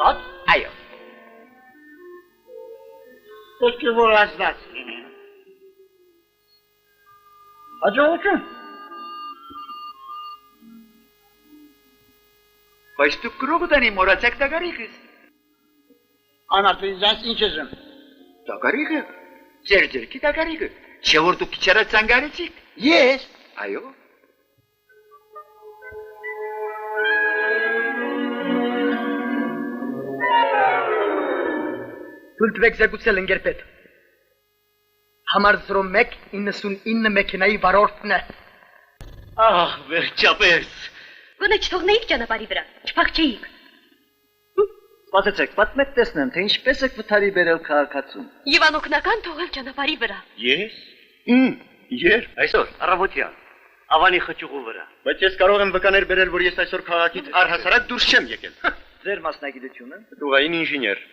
Բաց։ Այո։ Պետք է որ ազդած լինի։ Հաջողություն։ Բայց դուք գրողդանի մորացեք տագարիքս։ Անարտինձանց ինչ ես Տագարիքը։ Ձեր ձերքի տագարիքը։ Չէ որ դուք քիչերը ցանգարեցիք։ Ես։ Այո։ Թույլ տվեք զեկուցել ընկերպետ։ Համար 0199 մեքենայի վարորդն է։ Ահ, վերջապես։ Գոնե չթողնեիք ճանապարհի վրա, չփախչեիք։ Սպասեցեք, պատմեք տեսնեմ, թե ինչպես եք վթարի բերել քաղաքացուն։ Եվ անօգնական թողել ճանապարհի վրա։ Ես։ Երբ։ Այսօր, առավոտյան, Ավանի խճուղու վրա։ Բայց ես կարող եմ վկաներ բերել, որ ես այսօր քաղաքից առհասարակ դուրս չեմ եկել։ Ձեր մասնագիտությունը։ Տուղային ինժեներ։